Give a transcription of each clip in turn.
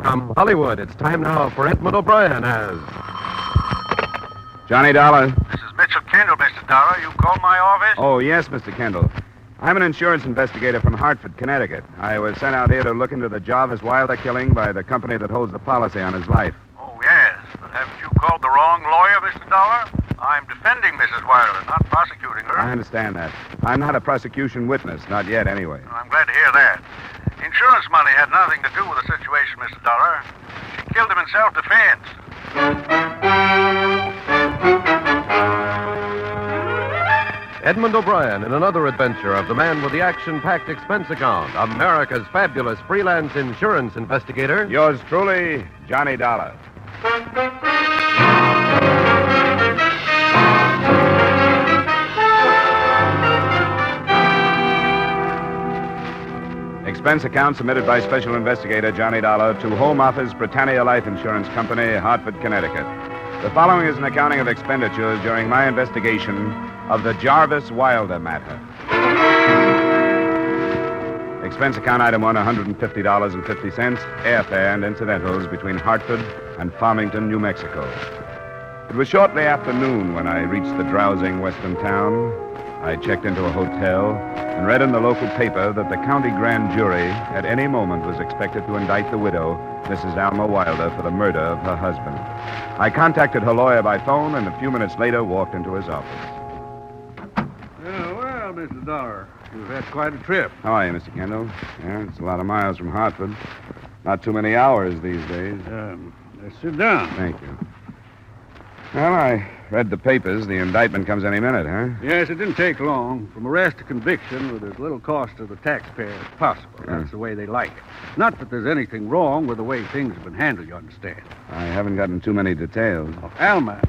From Hollywood, it's time now for Edmund O'Brien as... Johnny Dollar. This is Mitchell Kendall, Mr. Dollar. You called my office? Oh, yes, Mr. Kendall. I'm an insurance investigator from Hartford, Connecticut. I was sent out here to look into the Jarvis Wilder killing by the company that holds the policy on his life. Oh, yes. But haven't you called the wrong lawyer, Mr. Dollar? I'm defending Mrs. Wilder, not prosecuting her. I understand that. I'm not a prosecution witness, not yet anyway. I'm glad to hear that. Insurance money had nothing to do with the situation, Mr. Dollar. She killed him in self-defense. Edmund O'Brien in another adventure of the man with the action-packed expense account, America's fabulous freelance insurance investigator. Yours truly, Johnny Dollar. Expense account submitted by Special Investigator Johnny Dollar to Home Office, Britannia Life Insurance Company, Hartford, Connecticut. The following is an accounting of expenditures during my investigation of the Jarvis Wilder matter. Expense account item 1, $150.50, airfare and incidentals between Hartford and Farmington, New Mexico. It was shortly after noon when I reached the drowsing western town. I checked into a hotel and read in the local paper that the county grand jury at any moment was expected to indict the widow, Mrs. Alma Wilder, for the murder of her husband. I contacted her lawyer by phone and a few minutes later walked into his office. Well, Mr. Dollar, you've had quite a trip. How are you, Mr. Kendall? Yeah, it's a lot of miles from Hartford. Not too many hours these days. Let's sit down. Thank you. Well, I read the papers. The indictment comes any minute, huh? Yes, it didn't take long. From arrest to conviction with as little cost to the taxpayer as possible. That's the way they like it. Not that there's anything wrong with the way things have been handled, you understand. I haven't gotten too many details. Alma,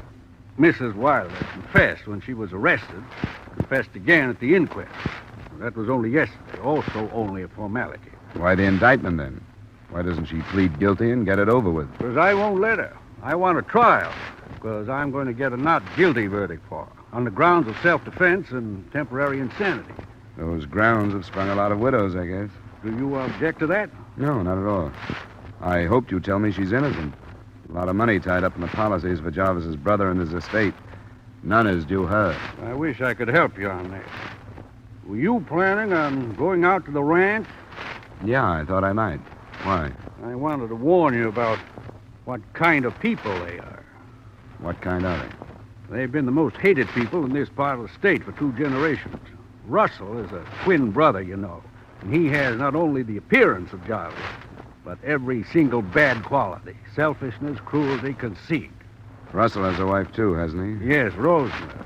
Mrs. Wilder, confessed when she was arrested. Confessed again at the inquest. That was only yesterday. Also only a formality. Why the indictment, then? Why doesn't she plead guilty and get it over with? Because I won't let her. I want a trial. Because I'm going to get a not guilty verdict for her. On the grounds of self-defense and temporary insanity. Those grounds have sprung a lot of widows, I guess. Do you object to that? No, not at all. I hoped you'd tell me she's innocent. A lot of money tied up in the policies for Jarvis's brother and his estate. None is due her. I wish I could help you on that. Were you planning on going out to the ranch? Yeah, I thought I might. Why? I wanted to warn you about what kind of people they are. What kind are they? They've been the most hated people in this part of the state for 2 generations. Russell is a twin brother, you know. And he has not only the appearance of Jarvis, but every single bad quality. Selfishness, cruelty, conceit. Russell has a wife, too, hasn't he? Yes, Rosemary.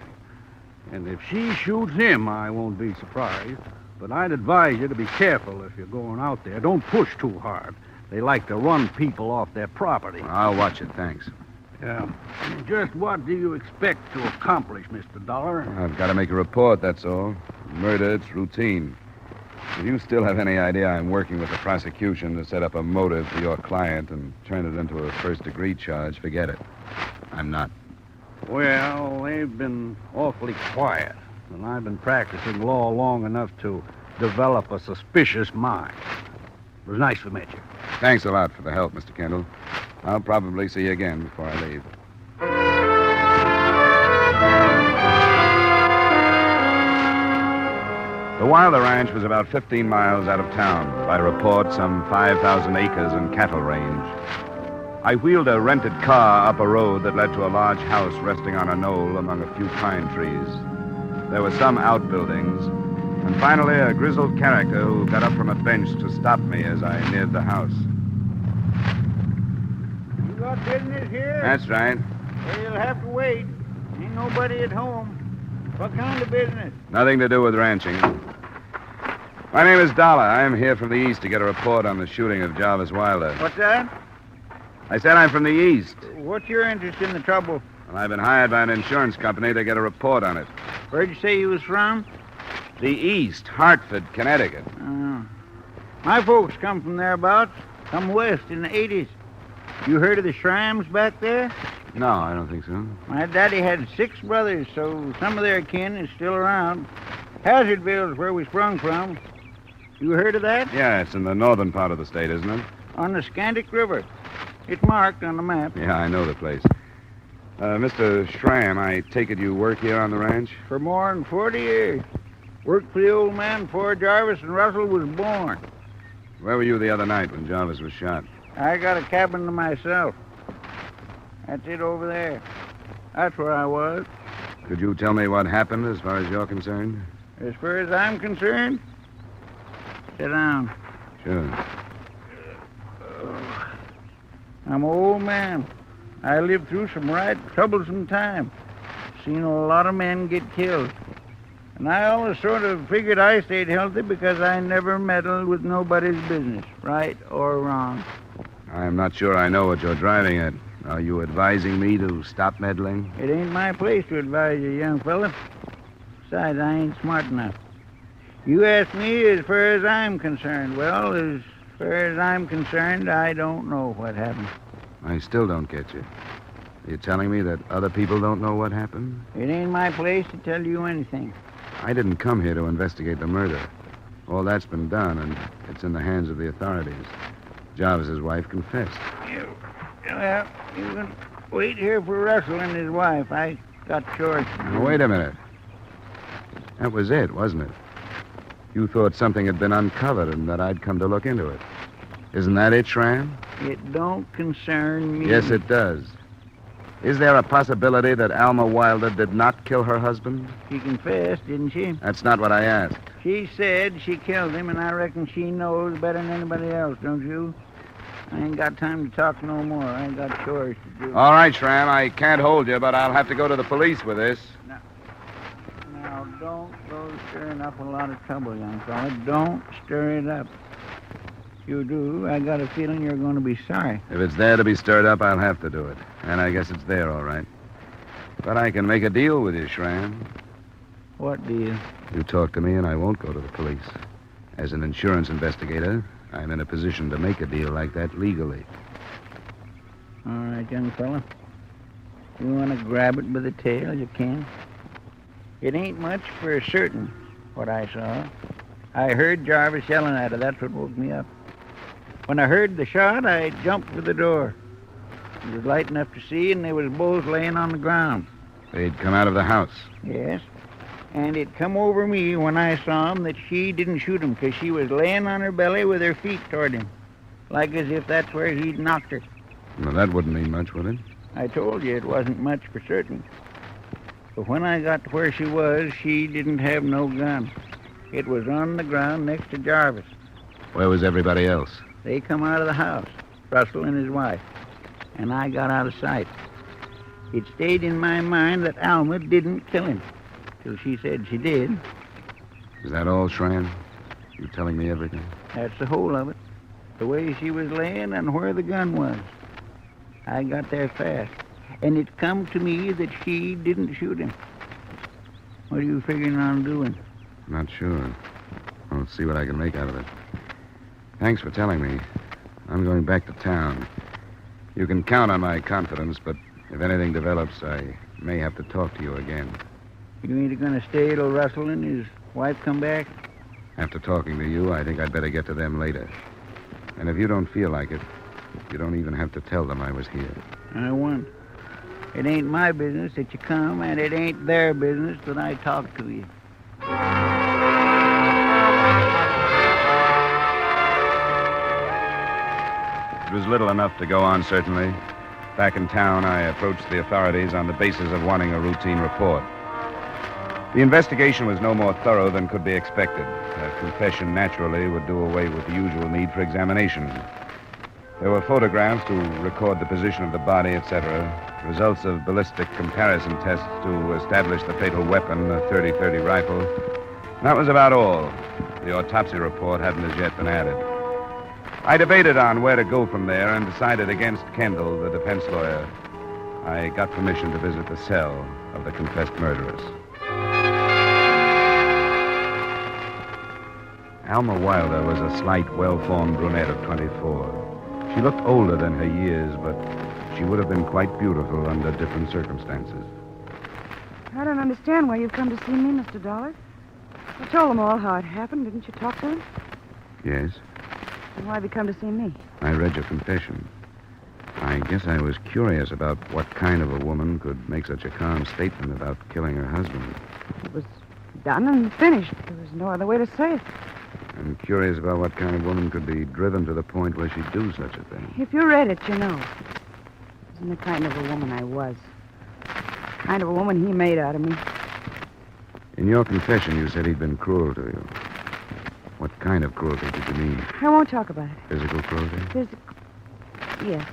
And if she shoots him, I won't be surprised. But I'd advise you to be careful if you're going out there. Don't push too hard. They like to run people off their property. I'll watch it, thanks. Yeah. Just what do you expect to accomplish, Mr. Dollar? I've got to make a report, that's all. Murder, it's routine. If you still have any idea I'm working with the prosecution to set up a motive for your client and turn it into a first-degree charge, forget it. I'm not. Well, they've been awfully quiet, and I've been practicing law long enough to develop a suspicious mind. It was nice to meet you. Thanks a lot for the help, Mr. Kendall. I'll probably see you again before I leave. The Wilder Ranch was about 15 miles out of town. By report, some 5,000 acres and cattle range. I wheeled a rented car up a road that led to a large house resting on a knoll among a few pine trees. There were some outbuildings, and finally a grizzled character who got up from a bench to stop me as I neared the house. You got business here? That's right. Well, you'll have to wait. Ain't nobody at home. What kind of business? Nothing to do with ranching. My name is Dollar. I'm here from the east to get a report on the shooting of Jarvis Wilder. What's that? I said I'm from the east, What's your interest in the trouble? and I've been hired by an insurance company to get a report on it. Where'd you say you was from? The east, Hartford, Connecticut. My folks come from thereabouts. Come west in the 80s. You heard of the Shrimes back there? No, I don't think so. My daddy had 6 brothers, so some of their kin is still around. Hazardville is where we sprung from. You heard of that? Yeah, it's in the northern part of the state, isn't it? On the Scandic River. It's marked on the map. Yeah, I know the place. Mr. Schramm, I take it you work here on the ranch? For more than 40 years. Worked for the old man before Jarvis and Russell was born. Where were you the other night when Jarvis was shot? I got a cabin to myself. That's it over there. That's where I was. Could you tell me what happened as far as you're concerned? As far as I'm concerned, sit down. Sure. I'm an old man. I lived through some right troublesome times. Seen a lot of men get killed. And I always sort of figured I stayed healthy because I never meddled with nobody's business, right or wrong. I'm not sure I know what you're driving at. Are you advising me to stop meddling? It ain't my place to advise you, young fella. Besides, I ain't smart enough. You ask me as far as I'm concerned. Well, as far as I'm concerned, I don't know what happened. I still don't get you. Are you telling me that other people don't know what happened? It ain't my place to tell you anything. I didn't come here to investigate the murder. All that's been done, and it's in the hands of the authorities. Jarvis's wife confessed. Well, you can wait here for Russell and his wife. I got chores to do. Now, wait a minute. That was it, wasn't it? You thought something had been uncovered and that I'd come to look into it. Isn't that it, Schramm? It don't concern me. Yes, it does. Is there a possibility that Alma Wilder did not kill her husband? She confessed, didn't she? That's not what I asked. She said she killed him, and I reckon she knows better than anybody else, don't you? I ain't got time to talk no more. I ain't got chores to do. All right, Schramm, I can't hold you, but I'll have to go to the police with this. Now, don't go stirring up a lot of trouble, young fella. Don't stir it up. If you do, I got a feeling you're going to be sorry. If it's there to be stirred up, I'll have to do it. And I guess it's there, all right. But I can make a deal with you, Schramm. What deal? You talk to me and I won't go to the police. As an insurance investigator, I'm in a position to make a deal like that legally. All right, young fella. You want to grab it by the tail, you can. It ain't much for certain, what I saw. I heard Jarvis yelling at her. That's what woke me up. When I heard the shot, I jumped to the door. It was light enough to see, and they was both laying on the ground. They'd come out of the house. Yes. And it come over me when I saw him that she didn't shoot him because she was laying on her belly with her feet toward him, like as if that's where he'd knocked her. Well, that wouldn't mean much, would it? I told you it wasn't much for certain. But when I got to where she was, she didn't have no gun. It was on the ground next to Jarvis. Where was everybody else? They come out of the house, Russell and his wife, and I got out of sight. It stayed in my mind that Alma didn't kill him, till she said she did. Is that all, Schramm? You telling me everything? That's the whole of it. The way she was laying and where the gun was. I got there fast, and it come to me that she didn't shoot him. What are you figuring on doing? Not sure. I'll see what I can make out of it. Thanks for telling me. I'm going back to town. You can count on my confidence, but if anything develops, I may have to talk to you again. You ain't going to stay till Russell and his wife come back? After talking to you, I think I'd better get to them later. And if you don't feel like it, you don't even have to tell them I was here. I won't. It ain't my business that you come, and it ain't their business that I talk to you. It was little enough to go on, certainly. Back in town, I approached the authorities on the basis of wanting a routine report. The investigation was no more thorough than could be expected. A confession, naturally, would do away with the usual need for examination. There were photographs to record the position of the body, etc., results of ballistic comparison tests to establish the fatal weapon, a .30-30 rifle. That was about all. The autopsy report hadn't as yet been added. I debated on where to go from there and decided against Kendall, the defense lawyer. I got permission to visit the cell of the confessed murderers. Alma Wilder was a slight, well-formed brunette of 24. She looked older than her years, but she would have been quite beautiful under different circumstances. I don't understand why you've come to see me, Mr. Dollar. I told them all how it happened. Didn't you talk to them? Yes? Why have you come to see me? I read your confession. I guess I was curious about what kind of a woman could make such a calm statement about killing her husband. It was done and finished. There was no other way to say it. I'm curious about what kind of woman could be driven to the point where she'd do such a thing. If you read it, you know. It wasn't the kind of a woman I was. The kind of a woman he made out of me. In your confession, you said he'd been cruel to you. What kind of cruelty did you mean? I won't talk about it. Physical cruelty? Yes.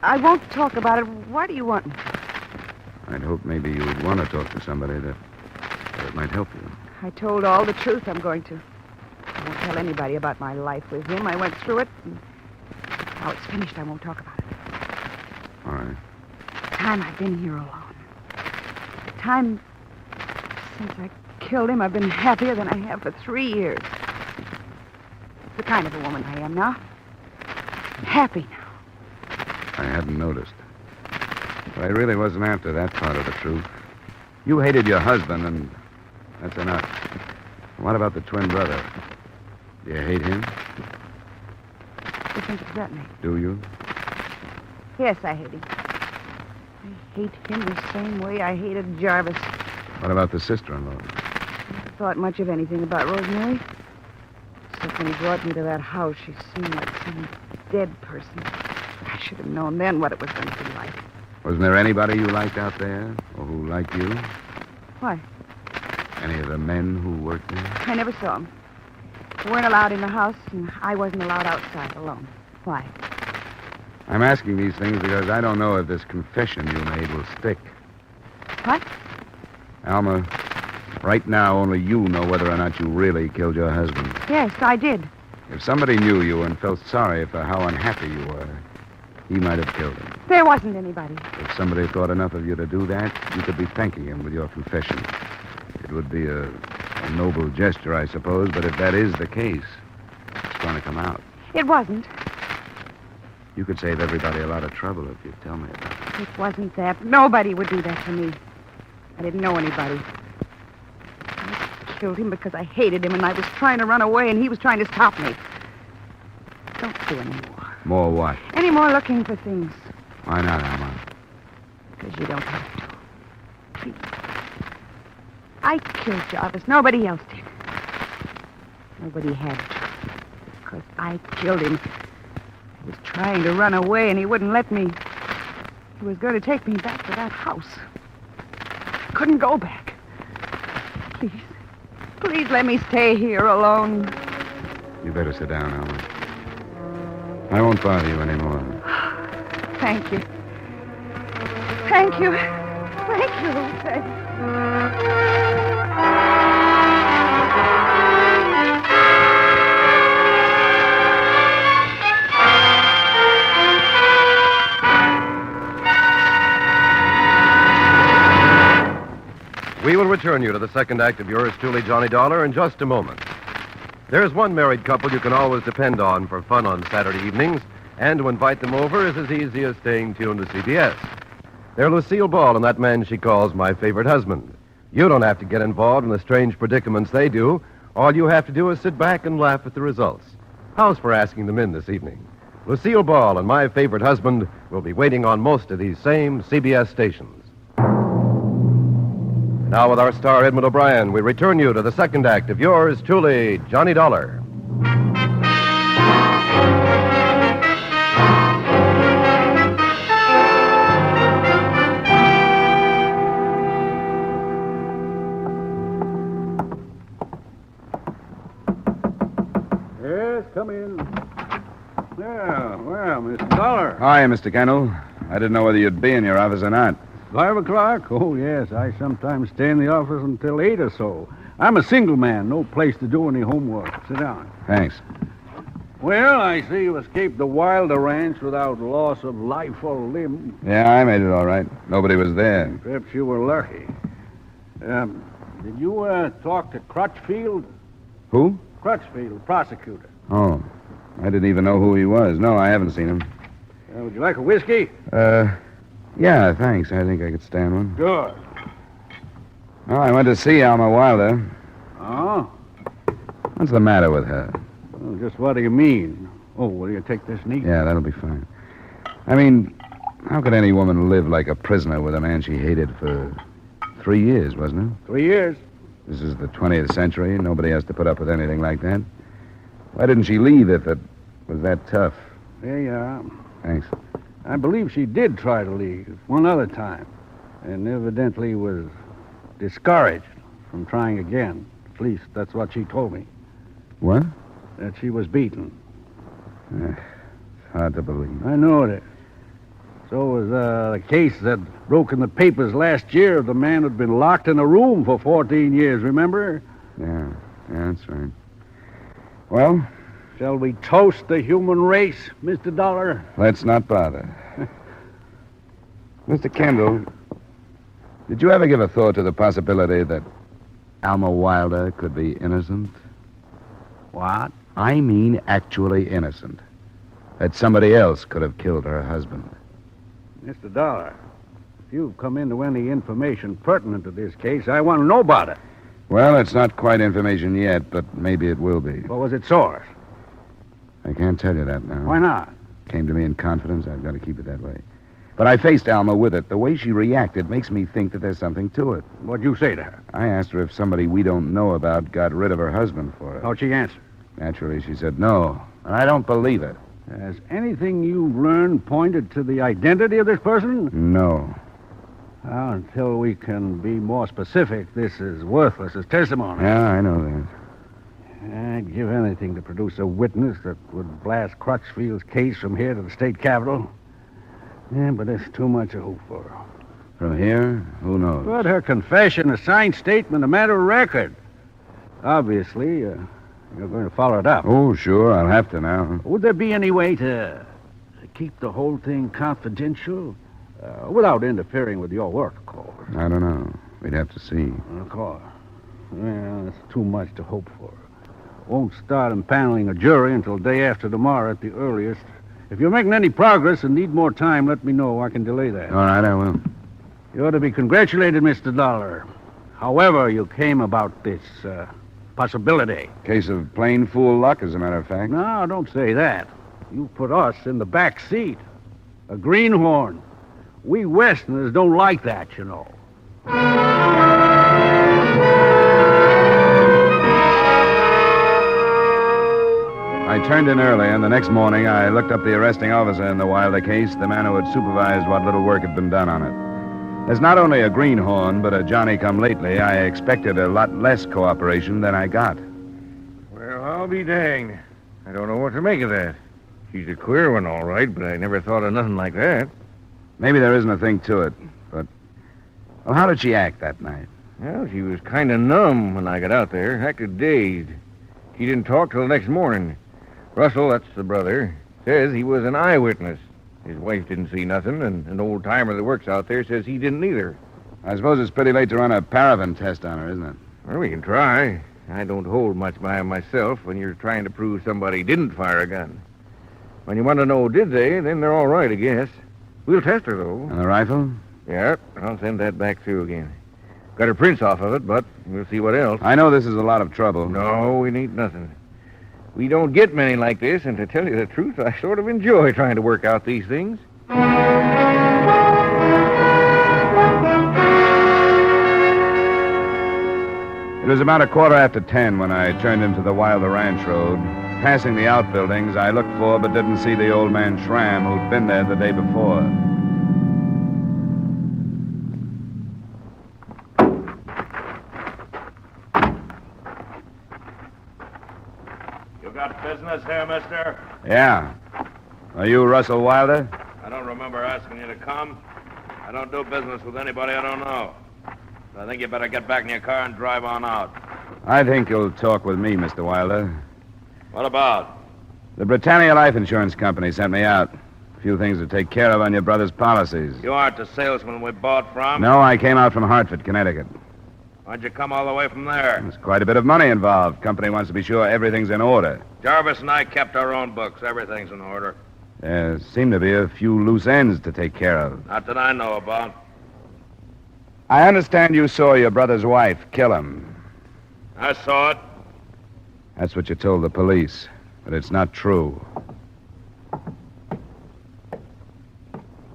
I won't talk about it. Why do you want me? I'd hope maybe you'd want to talk to somebody that might help you. I told all the truth I'm going to. I won't tell anybody about my life with him. I went through it, and now it's finished. I won't talk about it. All right. The time I've been here alone. The time since I killed him, I've been happier than I have for 3 years. It's the kind of a woman I am now. I'm happy now. I hadn't noticed. But I really wasn't after that part of the truth. You hated your husband, and that's enough. What about the twin brother? Do you hate him? What do you think does that mean? Do you? Yes, I hate him. I hate him the same way I hated Jarvis. What about the sister-in-law? I never thought much of anything about Rosemary. Except when he brought me to that house, she seemed like some dead person. I should have known then what it was going to be like. Wasn't there anybody you liked out there? Or who liked you? Why? Any of the men who worked there? I never saw him. They weren't allowed in the house, and I wasn't allowed outside alone. Why? I'm asking these things because I don't know if this confession you made will stick. What? Alma, right now only you know whether or not you really killed your husband. Yes, I did. If somebody knew you and felt sorry for how unhappy you were, he might have killed him. There wasn't anybody. If somebody thought enough of you to do that, you could be thanking him with your confession. It would be a noble gesture, I suppose, but if that is the case, it's going to come out. It wasn't. You could save everybody a lot of trouble if you'd tell me about it. It wasn't that. Nobody would do that to me. I didn't know anybody. I killed him because I hated him, and I was trying to run away, and he was trying to stop me. Don't do any more. More what? Any more looking for things. Why not, Alma? Because you don't have to. Please. I killed Jarvis. Nobody else did. Nobody had to. Because I killed him. He was trying to run away, and he wouldn't let me. He was going to take me back to that house. I couldn't go back. Please. Please let me stay here alone. You better sit down, Alma. I won't bother you anymore. Thank you. Thank you. Thank you. Thank you. We will return you to the second act of yours truly, Johnny Dollar, in just a moment. There's one married couple you can always depend on for fun on Saturday evenings, and to invite them over is as easy as staying tuned to CBS. They're Lucille Ball and that man she calls my favorite husband. You don't have to get involved in the strange predicaments they do. All you have to do is sit back and laugh at the results. How's for asking them in this evening? Lucille Ball and my favorite husband will be waiting on most of these same CBS stations. Now, with our star, Edmund O'Brien, we return you to the second act of yours truly, Johnny Dollar. Yes, come in. Yeah, well, Mr. Dollar. Hi, Mr. Kendall. I didn't know whether you'd be in your office or not. 5 o'clock? Oh, yes. I sometimes stay in the office until 8 or so. I'm a single man. No place to do any homework. Sit down. Thanks. Well, I see you escaped the Wilder Ranch without loss of life or limb. Yeah, I made it all right. Nobody was there. Perhaps you were lucky. Did you talk to Crutchfield? Who? Crutchfield, prosecutor. Oh, I didn't even know who he was. No, I haven't seen him. Would you like a whiskey? Yeah, thanks. I think I could stand one. Good. Well, I went to see Alma Wilder. Oh? What's the matter with her? Well, just what do you mean? Oh, will you take this, Neat? Yeah, that'll be fine. I mean, how could any woman live like a prisoner with a man she hated for 3 years, wasn't it? 3 years. This is the 20th century. Nobody has to put up with anything like that. Why didn't she leave if it was that tough? There you are. Thanks. I believe she did try to leave one other time, and evidently was discouraged from trying again. At least that's what she told me, What? that she was beaten. It's hard to believe. I know it. So was the case that broke in the papers last year of the man who'd been locked in a room for 14 years, remember? Yeah, that's right. Well, Shall we toast the human race, Mr. Dollar? let's not bother. Mr. Kendall, did you ever give a thought to the possibility that Alma Wilder could be innocent? What? I mean actually innocent. That somebody else could have killed her husband. Mr. Dollar, if you've come into any information pertinent to this case, I want to know about it. Well, it's not quite information yet, but maybe it will be. What was its source? I can't tell you that now. Why not? Came to me in confidence. I've got to keep it that way. But I faced Alma with it. The way she reacted makes me think that there's something to it. What'd you say to her? I asked her if somebody we don't know about got rid of her husband for her. How'd she answer? Naturally, she said no. And I don't believe it. Has anything you've learned pointed to the identity of this person? No. Well, until we can be more specific, this is worthless as testimony. Yeah, I know that. I'd give anything to produce a witness that would blast Crutchfield's case from here to the state capitol. Yeah, but it's too much to hope for. From here, who knows? But her confession, a signed statement, a matter of record. Obviously, you're going to follow it up. Oh, sure, I'll have to now. Would there be any way to keep the whole thing confidential? Without interfering with your work, of course. I don't know. We'd have to see. Of course. Well, it's too much to hope for. Won't start impaneling a jury until day after tomorrow at the earliest. If you're making any progress and need more time, let me know. I can delay that. All right, I will. You ought to be congratulated, Mr. Dollar. However you came about this possibility. Case of plain fool luck, as a matter of fact. No, don't say that. You put us in the back seat. A greenhorn. We Westerners don't like that, you know. I turned in early, and the next morning I looked up the arresting officer in the Wilder case, the man who had supervised what little work had been done on it. As not only a greenhorn, but a Johnny-come-lately, I expected a lot less cooperation than I got. Well, I'll be danged. I don't know what to make of that. She's a queer one, all right, but I never thought of nothing like that. Maybe there isn't a thing to it, but... Well, how did she act that night? Well, she was kind of numb when I got out there, acted dazed. She didn't talk till the next morning. Russell, that's the brother, says he was an eyewitness. His wife didn't see nothing, and an old-timer that works out there says he didn't either. I suppose it's pretty late to run a paraffin test on her, isn't it? Well, we can try. I don't hold much by 'em myself when you're trying to prove somebody didn't fire a gun. When you want to know did they, then they're all right, I guess. We'll test her, though. And the rifle? Yeah, I'll send that back through again. Got her prints off of it, but we'll see what else. I know this is a lot of trouble. No, we need nothing. We don't get many like this, and to tell you the truth, I sort of enjoy trying to work out these things. It was about 10:15 when I turned into the Wilder Ranch Road. Passing the outbuildings, I looked for but didn't see the old man Schramm who'd been there the day before. You got business here, mister? Yeah. Are you Russell Wilder? I don't remember asking you to come. I don't do business with anybody I don't know. I think you better get back in your car and drive on out. I think you'll talk with me, Mr. Wilder. What about? The Britannia Life Insurance Company sent me out. A few things to take care of on your brother's policies. You aren't the salesman we bought from? No, I came out from Hartford, Connecticut. Why'd you come all the way from there? There's quite a bit of money involved. Company wants to be sure everything's in order. Jarvis and I kept our own books. Everything's in order. There seem to be a few loose ends to take care of. Not that I know about. I understand you saw your brother's wife kill him. I saw it. That's what you told the police. But it's not true.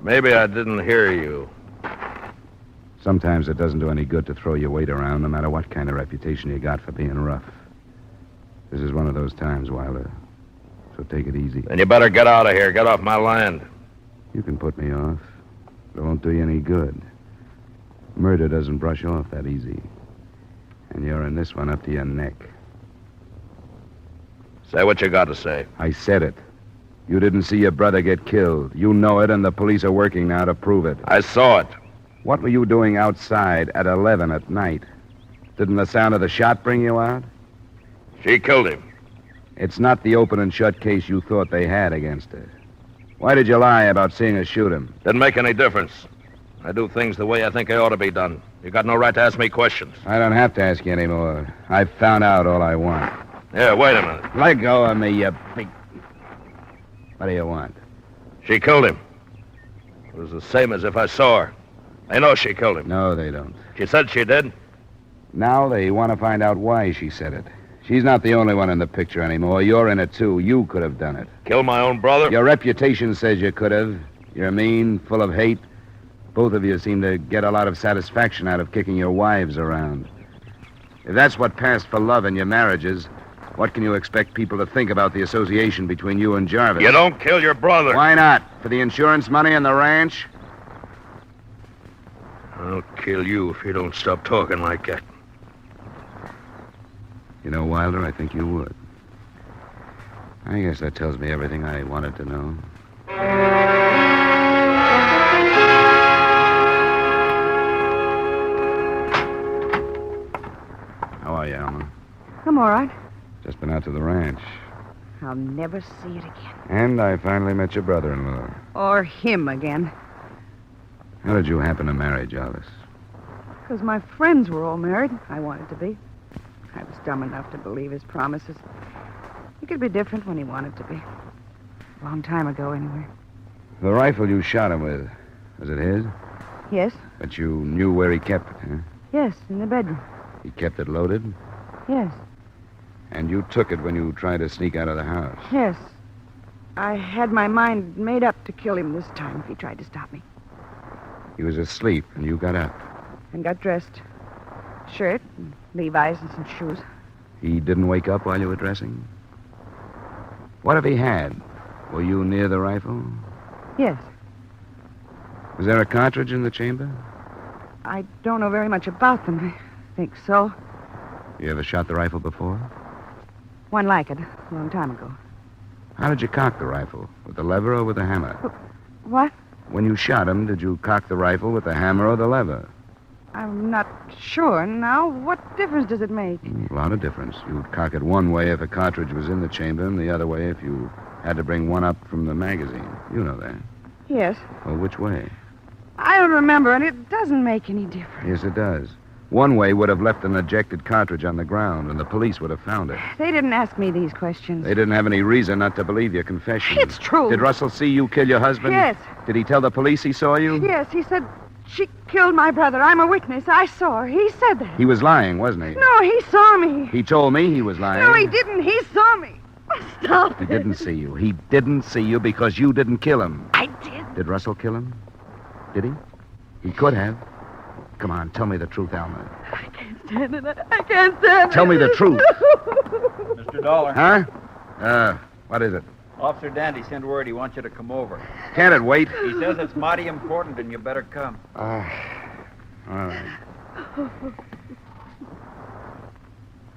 Maybe I didn't hear you. Sometimes it doesn't do any good to throw your weight around, no matter what kind of reputation you got for being rough. This is one of those times, Wilder. So take it easy. Then you better get out of here. Get off my land. You can put me off. It won't do you any good. Murder doesn't brush off that easy. And you're in this one up to your neck. Say what you got to say. I said it. You didn't see your brother get killed. You know it, and the police are working now to prove it. I saw it. What were you doing outside at 11 at night? Didn't the sound of the shot bring you out? She killed him. It's not the open and shut case you thought they had against her. Why did you lie about seeing her shoot him? Didn't make any difference. I do things the way I think they ought to be done. You got no right to ask me questions. I don't have to ask you anymore. I've found out all I want. Yeah, wait a minute. Let go of me, you big... What do you want? She killed him. It was the same as if I saw her. They know she killed him. No, they don't. She said she did. Now they want to find out why she said it. She's not the only one in the picture anymore. You're in it, too. You could have done it. Kill my own brother? Your reputation says you could have. You're mean, full of hate. Both of you seem to get a lot of satisfaction out of kicking your wives around. If that's what passed for love in your marriages, what can you expect people to think about the association between you and Jarvis? You don't kill your brother. Why not? For the insurance money and the ranch? I'll kill you if you don't stop talking like that. You know, Wilder, I think you would. I guess that tells me everything I wanted to know. How are you, Alma? I'm all right. Just been out to the ranch. I'll never see it again. And I finally met your brother-in-law. Or him again. How did you happen to marry Jarvis? Because my friends were all married. I wanted to be. I was dumb enough to believe his promises. He could be different when he wanted to be. A long time ago, anyway. The rifle you shot him with, was it his? Yes? But you knew where he kept it, huh? Yes, in the bedroom. He kept it loaded? Yes. And you took it when you tried to sneak out of the house? Yes. I had my mind made up to kill him this time if he tried to stop me. He was asleep, and you got up. And got dressed. Shirt, and Levi's, and some shoes. He didn't wake up while you were dressing? What if he had? Were you near the rifle? Yes. Was there a cartridge in the chamber? I don't know very much about them. I think so. You ever shot the rifle before? One like it, a long time ago. How did you cock the rifle? With the lever or with the hammer? What? When you shot him, did you cock the rifle with the hammer or the lever? I'm not sure now. What difference does it make? A lot of difference. You'd cock it one way if a cartridge was in the chamber, and the other way if you had to bring one up from the magazine. You know that. Yes. Well, which way? I don't remember, and it doesn't make any difference. Yes, it does. One way would have left an ejected cartridge on the ground, and the police would have found it. They didn't ask me these questions. They didn't have any reason not to believe your confession. It's true. Did Russell see you kill your husband? Yes. Did he tell the police he saw you? Yes, he said she killed my brother. I'm a witness. I saw her. He said that. He was lying, wasn't he? No, he saw me. He told me he was lying. No, he didn't. He saw me. Oh, stop He it. didn't see you. He didn't see you because you didn't kill him. I did. Did Russell kill him? Did he? He could have. Come on, tell me the truth, Alma. I can't stand it. I can't stand it. Tell me the truth. Mr. Dollar. Huh? What is it? Officer Dandy sent word he wants you to come over. Can't it wait? He says it's mighty important and you better come. All right.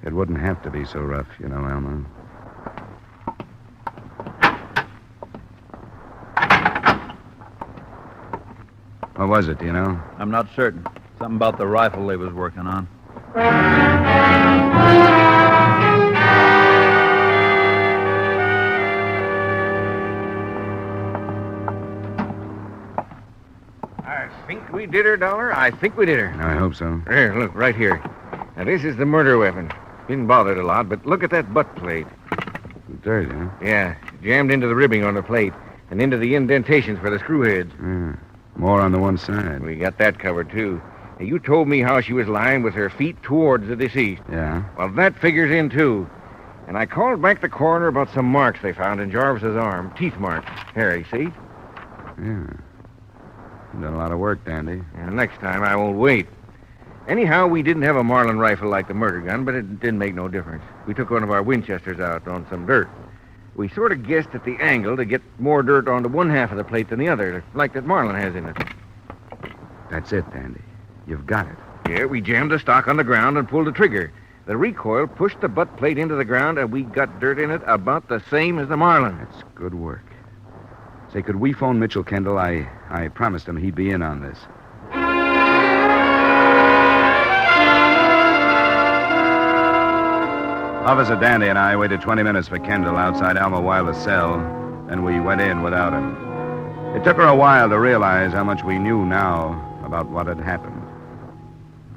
It wouldn't have to be so rough, you know, Alma. What was it, do you know? I'm not certain. Something about the rifle they was working on. I think we did her, Dollar. I think we did her. I hope so. Here, look, right here. Now, this is the murder weapon. Been bothered a lot, but look at that butt plate. Dirt, huh? Yeah, jammed into the ribbing on the plate and into the indentations for the screw heads. Yeah. More on the one side. We got that covered, too. Now, you told me how she was lying with her feet towards the deceased. Yeah? Well, that figures in, too. And I called back the coroner about some marks they found in Jarvis's arm. Teeth marks. Here, you see? Yeah. You've done a lot of work, Dandy. And next time I won't wait. Anyhow, we didn't have a Marlin rifle like the murder gun, but it didn't make no difference. We took one of our Winchesters out on some dirt. We sort of guessed at the angle to get more dirt onto one half of the plate than the other, like that Marlin has in it. That's it, Dandy. You've got it. Yeah, we jammed the stock on the ground and pulled the trigger. The recoil pushed the butt plate into the ground, and we got dirt in it about the same as the Marlin. That's good work. Say, could we phone Mitchell Kendall? I promised him he'd be in on this. Officer Dandy and I waited 20 minutes for Kendall outside Alma Wilder's cell, and we went in without him. It took her a while to realize how much we knew now about what had happened.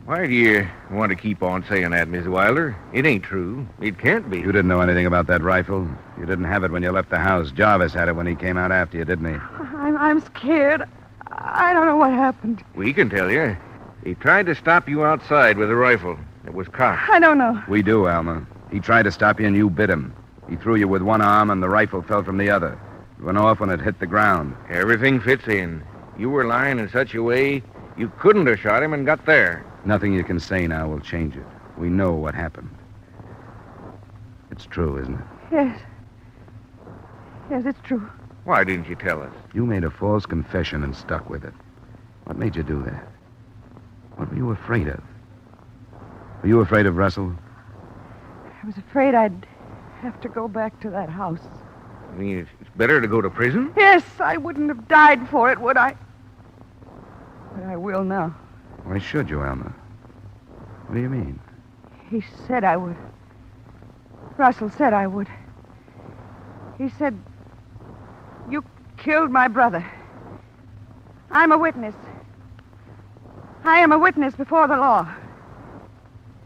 Why do you want to keep on saying that, Miss Wilder? It ain't true. It can't be. You didn't know anything about that rifle. You didn't have it when you left the house. Jarvis had it when he came out after you, didn't he? I'm scared. I don't know what happened. We can tell you. He tried to stop you outside with a rifle. It was cocked. I don't know. We do, Alma. He tried to stop you and you bit him. He threw you with one arm and the rifle fell from the other. It went off when it hit the ground. Everything fits in. You were lying in such a way you couldn't have shot him and got there. Nothing you can say now will change it. We know what happened. It's true, isn't it? Yes. Yes, it's true. Why didn't you tell us? You made a false confession and stuck with it. What made you do that? What were you afraid of? Were you afraid of Russell? I was afraid I'd have to go back to that house. I mean, it's better to go to prison? Yes, I wouldn't have died for it, would I? But I will now. Why should you, Alma? What do you mean? He said I would. Russell said I would. He said, you killed my brother. I'm a witness. I am a witness before the law.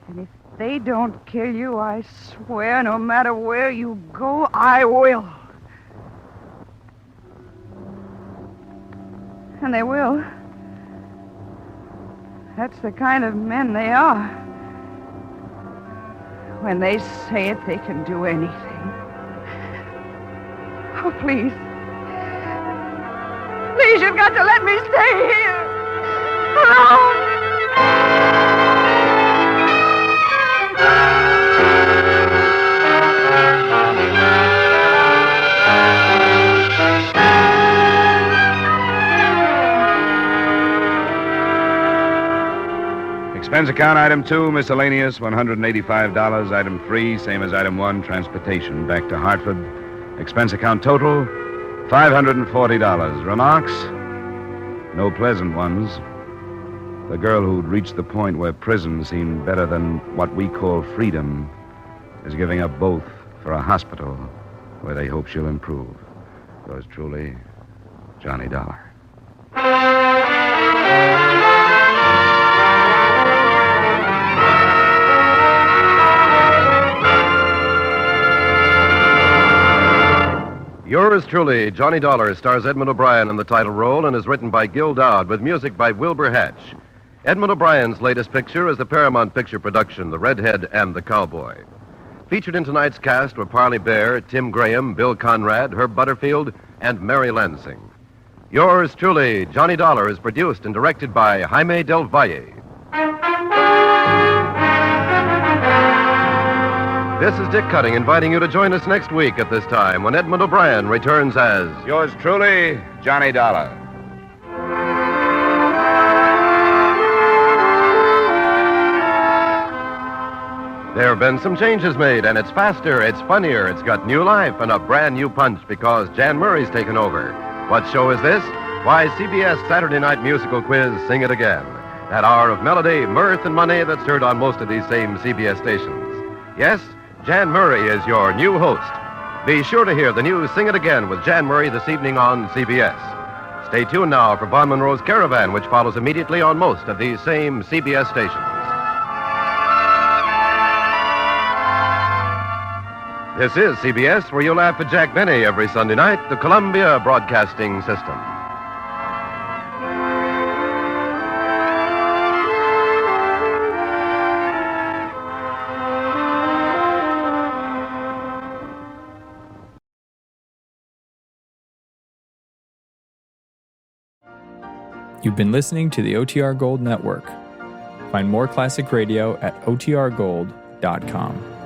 And if they don't kill you, I swear, no matter where you go, I will. And they will. That's the kind of men they are. When they say it, they can do anything. Oh, please. Please, you've got to let me stay here. Alone. Expense account item 2, miscellaneous, $185. Item 3, same as item 1, transportation back to Hartford. Expense account total, $540. Remarks? No pleasant ones. The girl who'd reached the point where prison seemed better than what we call freedom is giving up both for a hospital where they hope she'll improve. Yours truly, Johnny Dollar. Yours truly, Johnny Dollar, stars Edmund O'Brien in the title role and is written by Gil Dowd with music by Wilbur Hatch. Edmund O'Brien's latest picture is the Paramount Picture production, The Redhead and the Cowboy. Featured in tonight's cast were Parley Bear, Tim Graham, Bill Conrad, Herb Butterfield, and Mary Lansing. Yours truly, Johnny Dollar, is produced and directed by Jaime Del Valle. This is Dick Cutting inviting you to join us next week at this time when Edmund O'Brien returns as Yours truly, Johnny Dollar. There have been some changes made, and it's faster, it's funnier, it's got new life and a brand new punch because Jan Murray's taken over. What show is this? Why, CBS Saturday Night Musical Quiz, Sing It Again. That hour of melody, mirth, and money that's heard on most of these same CBS stations. Yes, Jan Murray is your new host. Be sure to hear the new Sing It Again with Jan Murray this evening on CBS. Stay tuned now for Bon Monroe's Caravan, which follows immediately on most of these same CBS stations. This is CBS, where you laugh at Jack Benny every Sunday night, the Columbia Broadcasting System. You've been listening to the OTR Gold Network. Find more classic radio at otrgold.com.